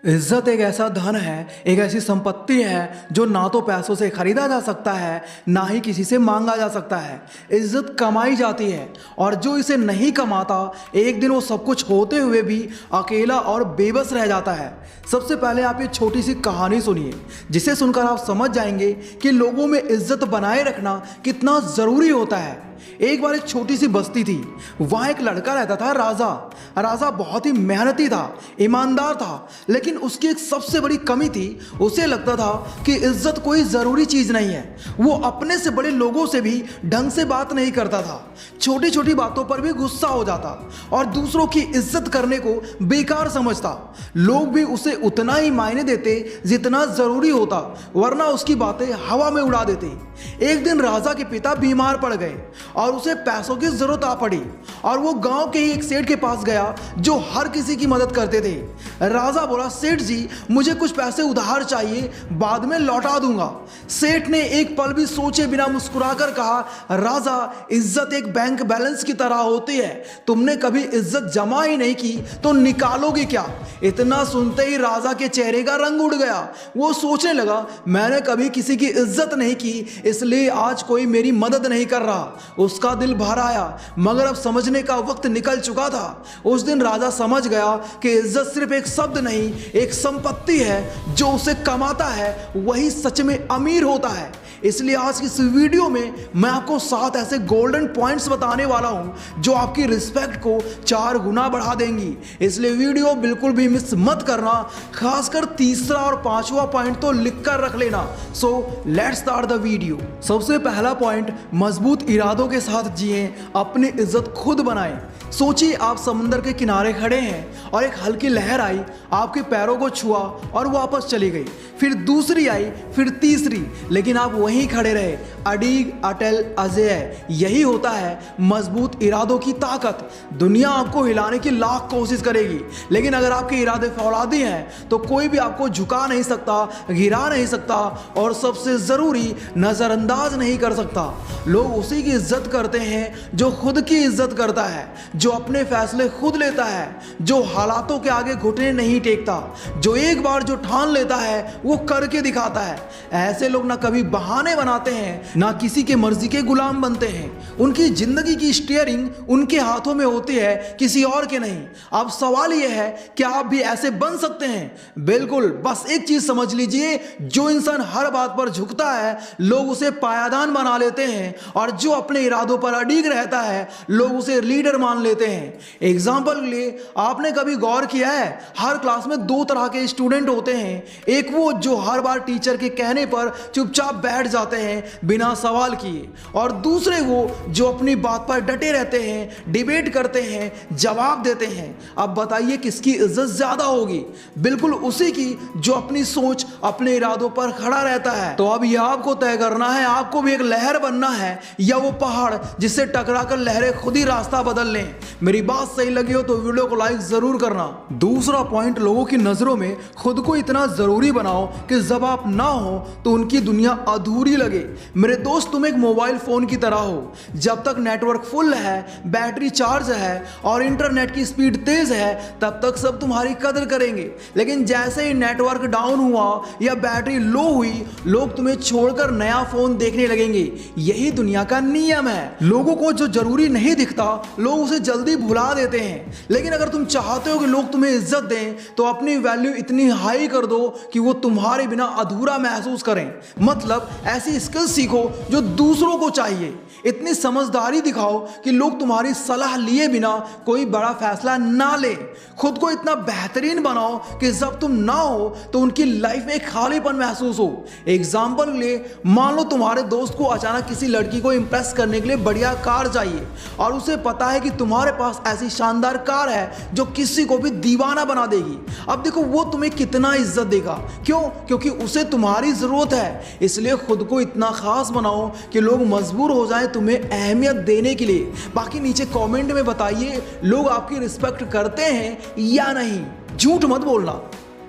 इज्जत एक ऐसा धन है, एक ऐसी संपत्ति है जो ना तो पैसों से खरीदा जा सकता है, ना ही किसी से मांगा जा सकता है। इज्जत कमाई जाती है और जो इसे नहीं कमाता एक दिन वो सब कुछ होते हुए भी अकेला और बेबस रह जाता है। सबसे पहले आप ये छोटी सी कहानी सुनिए, जिसे सुनकर आप समझ जाएंगे कि लोगों में इज्जत बनाए रखना कितना ज़रूरी होता है। एक बार एक छोटी सी बस्ती थी। वहाँ एक लड़का रहता था, राजा। राजा बहुत ही मेहनती था, ईमानदार था, लेकिन उसकी एक सबसे बड़ी कमी थी। उसे लगता था कि इज्जत कोई ज़रूरी चीज़ नहीं है। वो अपने से बड़े लोगों से भी ढंग से बात नहीं करता था, छोटी छोटी बातों पर भी गुस्सा हो जाता और दूसरों की इज्जत करने को बेकार समझता। लोग भी उसे उतना ही मायने देते जितना ज़रूरी होता, वरना उसकी बातें हवा में उड़ा देते। एक दिन राजा के पिता बीमार पड़ गए और उसे पैसों की जरूरत आ पड़ी और वो गांव के ही एक सेठ के पास गया जो हर किसी की मदद करते थे। राजा बोला, सेठ जी मुझे कुछ पैसे उधार चाहिए, बाद में लौटा दूंगा। सेठ ने एक पल भी सोचे बिना मुस्कुराकर कहा, राजा इज्जत एक बैंक बैलेंस की तरह होती है, तुमने कभी इज्जत जमा ही नहीं की तो निकालोगे क्या। इतना सुनते ही राजा के चेहरे का रंग उड़ गया। वो सोचने लगा, मैंने कभी किसी की इज्जत नहीं की, इसलिए आज कोई मेरी मदद नहीं कर रहा। उसका दिल भर आया, मगर अब समझने का वक्त निकल चुका था। उस दिन राजा समझ गया कि इज्जत सिर्फ एक शब्द नहीं, एक संपत्ति है। जो उसे कमाता है वही सच में अमीर होता है। इसलिए आज की इस वीडियो में मैं आपको 7 ऐसे गोल्डन पॉइंट्स बताने वाला हूं जो आपकी रिस्पेक्ट को 4 गुना बढ़ा देंगी। इसलिए वीडियो बिल्कुल भी मिस मत करना, खासकर तीसरा और 5वां पॉइंट तो लिख कर रख लेना। So let's start the video. सबसे पहला पॉइंट, मजबूत इरादों के साथ जिएं, अपनी इज्जत खुद बनाएं। सोचिए आप समंदर के किनारे खड़े हैं और एक हल्की लहर आई, आपके पैरों को छुआ और वापस चली गई। फिर दूसरी आई, फिर तीसरी, लेकिन आप वहीं खड़े रहे, अडिग अटल अजेय। यही होता है मजबूत इरादों की ताकत। दुनिया आपको हिलाने की लाख कोशिश करेगी, लेकिन अगर आपके इरादे फौलादी हैं तो कोई भी आपको झुका नहीं सकता, गिरा नहीं सकता और सबसे ज़रूरी नज़रअंदाज नहीं कर सकता। लोग उसी की इज्जत करते हैं जो खुद की इज्जत करता है, जो अपने फैसले खुद लेता है, जो हालातों के आगे घुटने नहीं टेकता, जो एक बार जो ठान लेता है वो करके दिखाता है। ऐसे लोग ना कभी बहाने बनाते हैं, ना किसी के मर्जी के गुलाम बनते हैं। उनकी जिंदगी की स्टीयरिंग उनके हाथों में होती है, किसी और के नहीं। अब सवाल यह है, क्या आप भी ऐसे बन सकते हैं? बिल्कुल। बस एक चीज समझ लीजिए, जो इंसान हर बात पर झुकता है लोग उसे पायादान बना लेते हैं, और जो अपने इरादों पर अड़िग रहता है लोग उसे लीडर मान लेते हैं। एग्जाम्पल के लिए, आपने कभी गौर किया है, हर क्लास में 2 तरह के स्टूडेंट होते हैं। एक वो जो हर बार टीचर के कहने पर चुपचाप बैठ जाते हैं बिना सवाल किए, और दूसरे वो जो अपनी बात पर डटे रहते हैं, डिबेट करते हैं, जवाब देते हैं। अब बताइए किसकी इज्जत ज्यादा होगी? बिल्कुल उसी की जो अपनी सोच, अपने इरादों पर खड़ा रहता है। तो अब यह आपको तय करना है, आपको भी एक लहर बनना है या वो पहाड़ जिससे टकराकर लहरें खुद ही रास्ता बदल लें। मेरी बात सही लगी हो तो वीडियो को लाइक जरूर करना। दूसरा पॉइंट, लोगों की नजरों में खुद को इतना जरूरी बनाओ कि जब आप ना हो तो उनकी दुनिया अधूरी लगे। मेरे दोस्त, तुम एक मोबाइल फोन की तरह हो। जब तक नेटवर्क फुल है, बैटरी चार्ज है और इंटरनेट की स्पीड तेज है, तब तक सब तुम्हारी कदर करेंगे। लेकिन जैसे ही नेटवर्क डाउन हुआ या बैटरी लो हुई, लोग तुम्हें छोड़कर नया फोन देखने लगेंगे। यही दुनिया का नियम है। लोगों को जो जरूरी नहीं दिखता लोग उसे जल्दी भुला देते हैं। लेकिन अगर तुम चाहते हो कि लोग तुम्हें इज्जत दें तो अपनी वैल्यू इतनी हाई कर दो कि वो तुम्हारे बिना अधूरा महसूस करें। मतलब ऐसी स्किल सीखो जो दूसरों को चाहिए। इतनी समझदारी दिखाओ कि लोग तुम्हारी सलाह लिए बिना कोई बड़ा फैसला ना ले। खुद को इतना बेहतरीन बनाओ कि जब तुम ना हो तो उनकी लाइफ में खालीपन महसूस हो। एग्जाम्पल ले, मान लो तुम्हारे दोस्त को अचानक किसी लड़की को इंप्रेस करने के लिए बढ़िया कार चाहिए और उसे पता है कि तुम्हारे पास ऐसी शानदार कार है जो किसी को भी दीवाना बना देगी। अब देखो वो तुम्हें कितना इज्जत देगा। क्यों? क्योंकि उसे तुम्हारी जरूरत है। इसलिए खुद को इतना खास बनाओ कि लोग मजबूर हो जाएं तुम्हें अहमियत देने के लिए। बाकी नीचे कमेंट में बताइए, लोग आपकी रिस्पेक्ट करते हैं या नहीं। झूठ मत बोलना।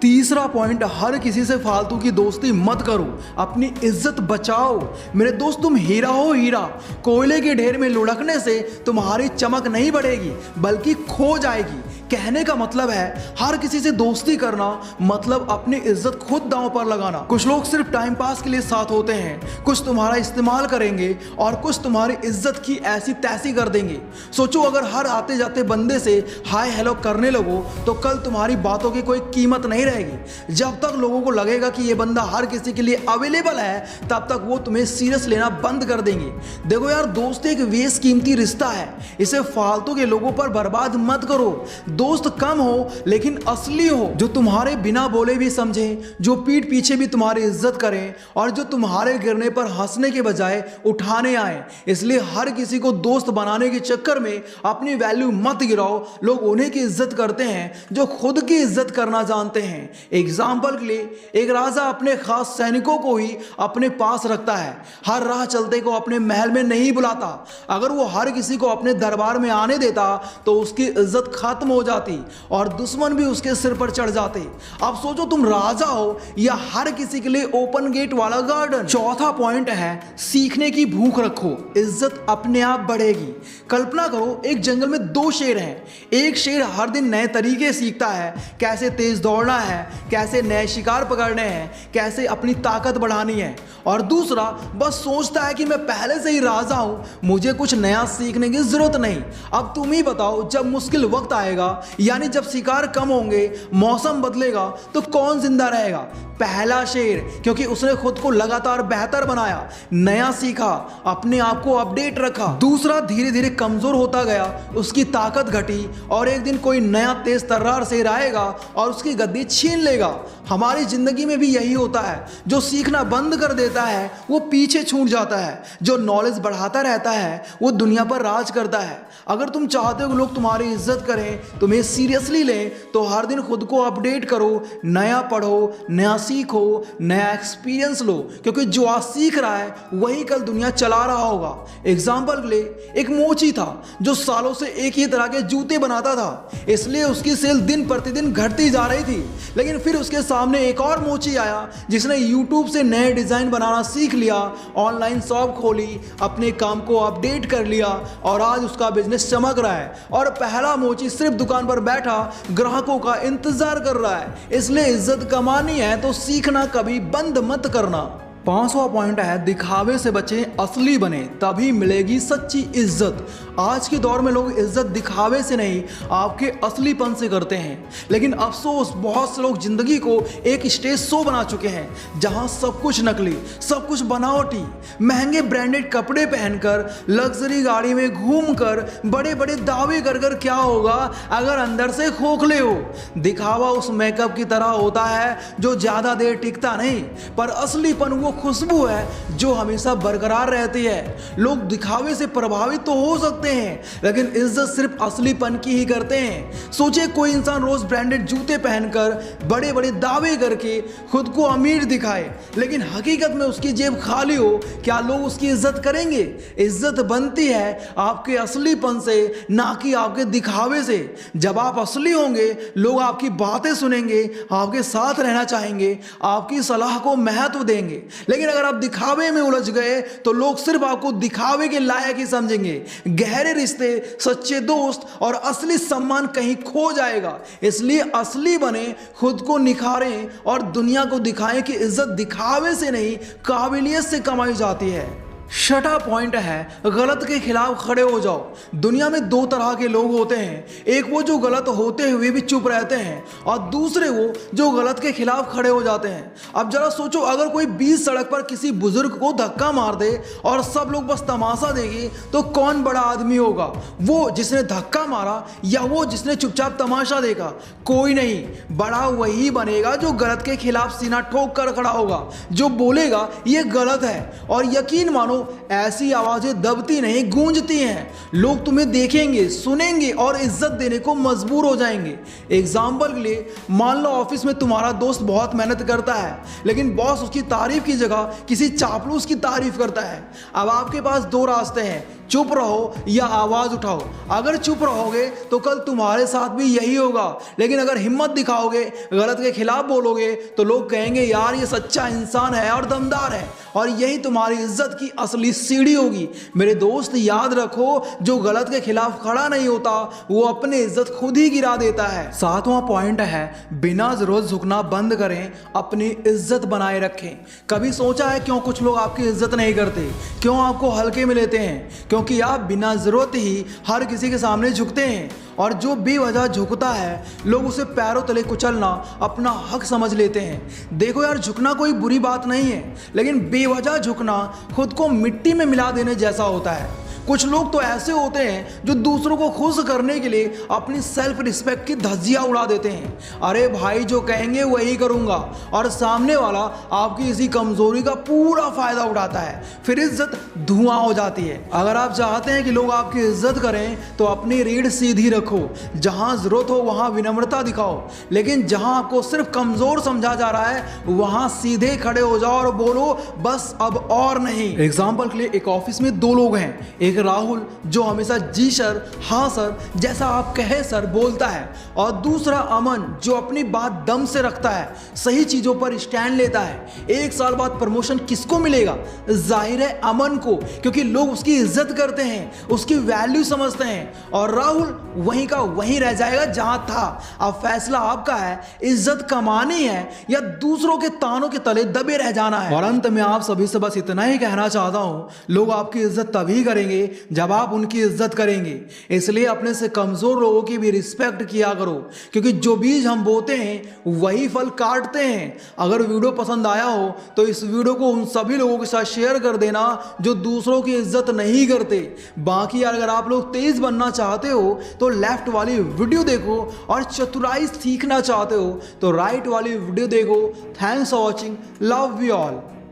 तीसरा पॉइंट, हर किसी से फालतू की दोस्ती मत करो, अपनी इज्जत बचाओ। मेरे दोस्त, तुम हीरा हो हीरा, कोयले के ढेर में लुढ़कने से तुम्हारी चमक नहीं बढ़ेगी बल्कि खो जाएगी। कहने का मतलब है हर किसी से दोस्ती करना मतलब अपनी इज्जत खुद दांव पर लगाना। कुछ लोग सिर्फ टाइम पास के लिए साथ होते हैं, कुछ तुम्हारा इस्तेमाल करेंगे और कुछ तुम्हारी इज्जत की ऐसी तैसी कर देंगे। सोचो अगर हर आते जाते बंदे से हाय हेलो करने लगो तो कल तुम्हारी बातों की कोई कीमत नहीं रहेगी। जब तक लोगों को लगेगा कि ये बंदा हर किसी के लिए अवेलेबल है तब तक वो तुम्हें सीरियस लेना बंद कर देंगे। देखो यार, दोस्ती एक बेशकीमती रिश्ता है, इसे फालतू के लोगों पर बर्बाद मत करो। दोस्त कम हो लेकिन असली हो, जो तुम्हारे बिना बोले भी समझे, जो पीठ पीछे भी तुम्हारी इज्जत करें और जो तुम्हारे गिरने पर हंसने के बजाय उठाने आए। इसलिए हर किसी को दोस्त बनाने के चक्कर में अपनी वैल्यू मत गिराओ। लोग उन्हीं की इज्जत करते हैं जो खुद की इज्जत करना जानते हैं। एग्जाम्पल के लिए एक राजा अपने खास सैनिकों को ही अपने पास रखता है, हर राह चलते को अपने महल में नहीं बुलाता। अगर वो हर किसी को अपने दरबार में आने देता तो उसकी इज्जत खत्म हो जाती और दुश्मन भी उसके सिर पर चढ़ जाते। अब सोचो तुम राजा हो या हर किसी के लिए ओपन गेट वाला गार्डन। चौथा पॉइंट है सीखने की भूख रखो, इज्जत अपने आप बढ़ेगी। कल्पना करो एक जंगल में दो शेर हैं। एक शेर हर दिन नए तरीके सीखता है, कैसे तेज दौड़ना है, कैसे नए शिकार पकड़ने हैं, कैसे अपनी ताकत बढ़ानी है, और दूसरा बस सोचता है कि मैं पहले से ही राजा हूं, मुझे कुछ नया सीखने की जरूरत नहीं। अब तुम ही बताओ, जब मुश्किल वक्त आएगा यानी जब शिकार कम होंगे, मौसम बदलेगा, तो कौन जिंदा रहेगा? पहला शेर, क्योंकि उसने खुद को लगातार बेहतर बनाया, नया सीखा, अपने आप को अपडेट रखा। दूसरा धीरे धीरे कमजोर होता गया, उसकी ताकत घटी और एक दिन कोई नया तेज तर्रार शेर आएगा और उसकी गद्दी छीन लेगा। हमारी जिंदगी में भी यही होता है, जो सीखना बंद कर देता है वो पीछे छूट जाता है, जो नॉलेज बढ़ाता रहता है वो दुनिया पर राज करता है। अगर तुम चाहते हो कि लोग तुम्हारी इज्जत करें, तुम्हें सीरियसली लें, तो हर दिन खुद को अपडेट करो, नया पढ़ो, नया सीखो, नया एक्सपीरियंस लो, क्योंकि जो आज सीख रहा है वही कल दुनिया चला रहा होगा। एग्जाम्पल के लिए एक मोची था जो सालों से एक ही तरह के जूते बनाता था, इसलिए उसकी सेल दिन प्रतिदिन घटती जा रही थी। लेकिन फिर उसके सामने एक और मोची आया जिसने यूट्यूब से नए डिजाइन बनाना सीख लिया, ऑनलाइन शॉप खोली, अपने काम को अपडेट कर लिया और आज उसका बिजनेस चमक रहा है। और पहला मोची सिर्फ दुकान पर बैठा ग्राहकों का इंतजार कर रहा है। इसलिए इज्जत कमानी है तो सीखना कभी बंद मत करना। 5वां पॉइंट है दिखावे से बचें, असली बने, तभी मिलेगी सच्ची इज्जत। आज के दौर में लोग इज्जत दिखावे से नहीं आपके असलीपन से करते हैं, लेकिन अफसोस बहुत से लोग जिंदगी को एक स्टेज शो बना चुके हैं जहां सब कुछ नकली, सब कुछ बनावटी, महंगे ब्रांडेड कपड़े पहनकर, लग्जरी गाड़ी में घूमकर, बड़े बड़े दावे कर कर क्या होगा अगर अंदर से खोखले हो। दिखावा उस मेकअप की तरह होता है जो ज्यादा देर टिकता नहीं, पर असलीपन वो खुशबू है जो हमेशा बरकरार रहती है। लोग दिखावे से प्रभावित तो हो सकते हैं, लेकिन इज्जत सिर्फ असलीपन की ही करते हैं। सोचे कोई इंसान रोज ब्रांडेड जूते पहनकर, बड़े बड़े दावे करके खुद को अमीर दिखाए, लेकिन हकीकत में उसकी जेब खाली हो, क्या लोग उसकी इज्जत करेंगे? इज्जत बनती है आपके असलीपन से, ना कि आपके दिखावे से। जब आप असली होंगे, लोग आपकी बातें सुनेंगे, आपके साथ रहना चाहेंगे, आपकी सलाह को महत्व देंगे। लेकिन अगर आप दिखावे में उलझ गए तो लोग सिर्फ आपको दिखावे के लायक ही समझेंगे। गहरे रिश्ते, सच्चे दोस्त और असली सम्मान कहीं खो जाएगा। इसलिए असली बने, खुद को निखारें और दुनिया को दिखाएं कि इज्जत दिखावे से नहीं, काबिलियत से कमाई जाती है। 6वां पॉइंट है गलत के खिलाफ खड़े हो जाओ। दुनिया में दो तरह के लोग होते हैं, एक वो जो गलत होते हुए भी चुप रहते हैं और दूसरे वो जो गलत के खिलाफ खड़े हो जाते हैं। अब जरा सोचो, अगर कोई 20 सड़क पर किसी बुजुर्ग को धक्का मार दे और सब लोग बस तमाशा देगी तो कौन बड़ा आदमी होगा? वो जिसने धक्का मारा या वो जिसने चुपचाप तमाशा देखा? कोई नहीं, बड़ा वही बनेगा जो गलत के खिलाफ सीना ठोक कर खड़ा होगा, जो बोलेगा ये गलत है। और यकीन मानो ऐसी आवाजें दबती नहीं, गूंजती हैं। लोग तुम्हें देखेंगे, सुनेंगे और इज्जत देने को मजबूर हो जाएंगे। एग्जाम्पल के लिए, मान लो ऑफिस में तुम्हारा दोस्त बहुत मेहनत करता है, लेकिन बॉस उसकी तारीफ की जगह किसी चापलूस की तारीफ करता है। अब आपके पास दो रास्ते हैं, चुप रहो या आवाज उठाओ। अगर चुप रहोगे तो कल तुम्हारे साथ भी यही होगा, लेकिन अगर हिम्मत दिखाओगे, गलत के खिलाफ बोलोगे, तो लोग कहेंगे यार ये सच्चा इंसान है और दमदार है, और यही तुम्हारी इज्जत की असली सीढ़ी होगी। मेरे दोस्त याद रखो, जो गलत के खिलाफ खड़ा नहीं होता वो अपनी इज्जत खुद ही गिरा देता है। सातवां पॉइंट है बिना जरूरत झुकना बंद करें, अपनी इज्जत बनाए रखें। कभी सोचा है क्यों कुछ लोग आपकी इज्जत नहीं करते, क्यों आपको हल्के में लेते हैं? क्योंकि आप बिना जरूरत ही हर किसी के सामने झुकते हैं, और जो बेवजह झुकता है लोग उसे पैरों तले कुचलना अपना हक समझ लेते हैं। देखो यार, झुकना कोई बुरी बात नहीं है, लेकिन बेवजह झुकना खुद को मिट्टी में मिला देने जैसा होता है। कुछ लोग तो ऐसे होते हैं जो दूसरों को खुश करने के लिए अपनी सेल्फ रिस्पेक्ट की धज्जियां उड़ा देते हैं। अरे भाई, जो कहेंगे वही करूंगा, और सामने वाला आपकी इसी कमजोरी का पूरा फायदा उठाता है। फिर इज्जत धुआं हो जाती है। अगर आप चाहते हैं कि लोग आपकी इज्जत करें तो अपनी रीढ़ सीधी रखो, जहां जरूरत हो वहां विनम्रता दिखाओ, लेकिन जहां आपको सिर्फ कमजोर समझा जा रहा है वहां सीधे खड़े हो जाओ और बोलो बस अब और नहीं। एग्जाम्पल के लिए, एक ऑफिस में दो लोग हैं, एक राहुल जो हमेशा जी सर, हाँ सर, जैसा आप कहे सर बोलता है, और दूसरा अमन जो अपनी बात दम से रखता है, सही चीजों पर स्टैंड लेता है। एक साल बाद प्रमोशन किसको मिलेगा? जाहिर है अमन को, क्योंकि लोग उसकी इज्जत करते हैं, उसकी वैल्यू समझते हैं, और राहुल वहीं का वहीं रह जाएगा जहां था। अब फैसला आपका है, इज्जत कमानी है या दूसरों के तानों के तले दबे रह जाना है। और अंत में आप सभी से बस इतना ही कहना चाहता हूं, लोग आपकी इज्जत तभी करेंगे जब आप उनकी इज्जत करेंगे। इसलिए अपने से कमजोर लोगों की भी रिस्पेक्ट किया करो, क्योंकि जो बीज हम बोते हैं वही फल काटते हैं। अगर वीडियो पसंद आया हो तो इस वीडियो को उन सभी लोगों के साथ शेयर कर देना जो दूसरों की इज्जत नहीं करते। बाकी अगर आप लोग तेज बनना चाहते हो तो लेफ्ट वाली वीडियो देखो, और चतुराई सीखना चाहते हो तो राइट वाली वीडियो देखो। Thanks for watching, love you all.